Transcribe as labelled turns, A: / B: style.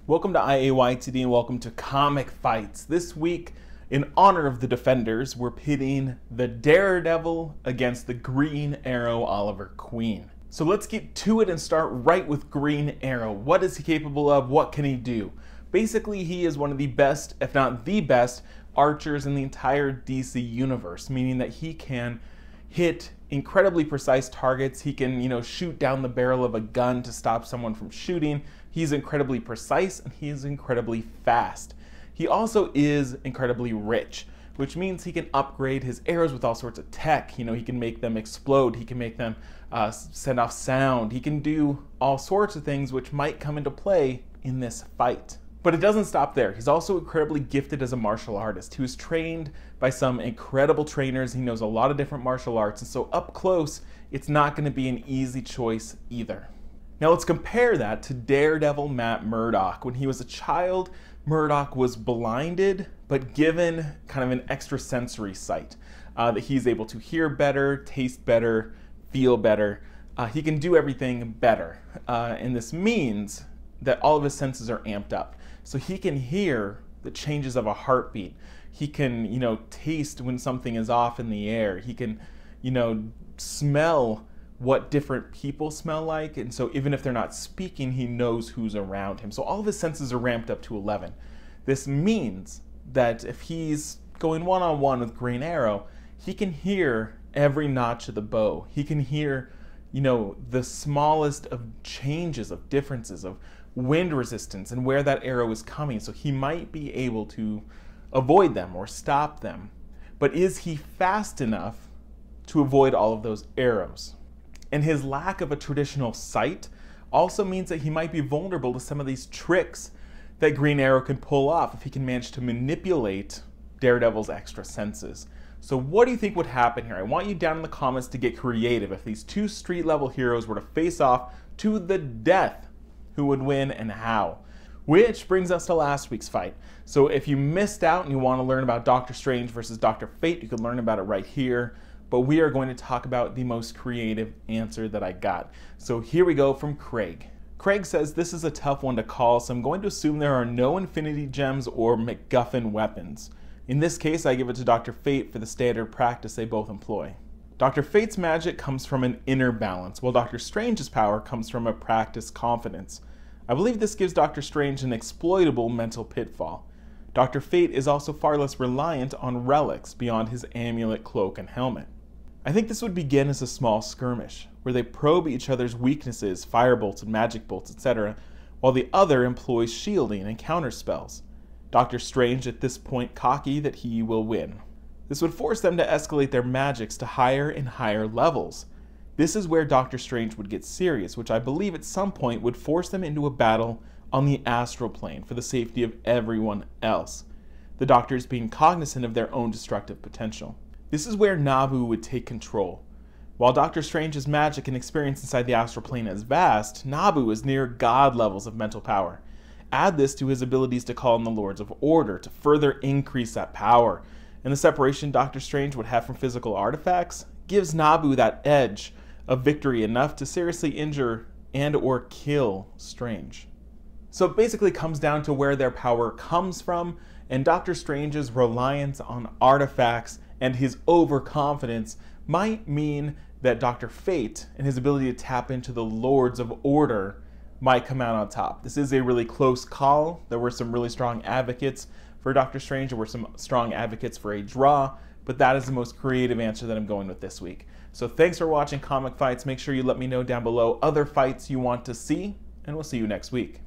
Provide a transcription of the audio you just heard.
A: Welcome to IAYTD and welcome to Comic Fights. This week, in honor of the Defenders, we're pitting the Daredevil against the Green Arrow Oliver Queen. So let's get to it and start right with Green Arrow. What is he capable of? What can he do? Basically, he is one of the best, if not the best, archers in the entire DC universe, meaning that he can hit incredibly precise targets. He can, shoot down the barrel of a gun to stop someone from shooting. He's incredibly precise and he is incredibly fast. He also is incredibly rich, which means he can upgrade his arrows with all sorts of tech. He can make them explode. He can make them send off sound. He can do all sorts of things which might come into play in this fight. But it doesn't stop there. He's also incredibly gifted as a martial artist. He was trained by some incredible trainers. He knows a lot of different martial arts, and so up close, it's not going to be an easy choice either. Now let's compare that to Daredevil Matt Murdock. When he was a child, Murdock was blinded, but given kind of an extrasensory sight, that he's able to hear better, taste better, feel better. He can do everything better, and this means that all of his senses are amped up. So he can hear the changes of a heartbeat. He can, taste when something is off in the air. He can, smell what different people smell like. And so even if they're not speaking, he knows who's around him. So all of his senses are ramped up to 11. This means that if he's going one-on-one with Green Arrow, he can hear every notch of the bow. He can hear, the smallest of changes, of differences, of wind resistance and where that arrow is coming. So he might be able to avoid them or stop them. But is he fast enough to avoid all of those arrows? And his lack of a traditional sight also means that he might be vulnerable to some of these tricks that Green Arrow can pull off if he can manage to manipulate Daredevil's extra senses. So what do you think would happen here? I want you down in the comments to get creative. If these two street level heroes were to face off to the death, who would win and how? Which brings us to last week's fight. So if you missed out and you want to learn about Doctor Strange versus Dr. Fate, you can learn about it right here. But we are going to talk about the most creative answer that I got. So here we go from Craig. Craig says this is a tough one to call, so I'm going to assume there are no Infinity Gems or MacGuffin weapons. In this case, I give it to Dr. Fate for the standard practice they both employ. Dr. Fate's magic comes from an inner balance, while Dr. Strange's power comes from a practiced confidence. I believe this gives Dr. Strange an exploitable mental pitfall. Dr. Fate is also far less reliant on relics beyond his amulet, cloak, and helmet. I think this would begin as a small skirmish, where they probe each other's weaknesses, firebolts and magic bolts, etc., while the other employs shielding and counter spells. Dr. Strange at this point cocky that he will win. This would force them to escalate their magics to higher and higher levels. This is where Dr. Strange would get serious, which I believe at some point would force them into a battle on the astral plane for the safety of everyone else, the Doctors being cognizant of their own destructive potential. This is where Nabu would take control. While Dr. Strange's magic and experience inside the astral plane is vast, Nabu is near god levels of mental power. Add this to his abilities to call in the Lords of Order to further increase that power, and the separation Dr. Strange would have from physical artifacts gives Nabu that edge of victory enough to seriously injure and or kill Strange. So it basically comes down to where their power comes from, and Dr. Strange's reliance on artifacts and his overconfidence might mean that Dr. Fate and his ability to tap into the Lords of Order might come out on top. This is a really close call. There were some really strong advocates for Dr. Strange. There were some strong advocates for a draw, but that is the most creative answer that I'm going with this week. So thanks for watching Comic Fights. Make sure you let me know down below other fights you want to see, and we'll see you next week.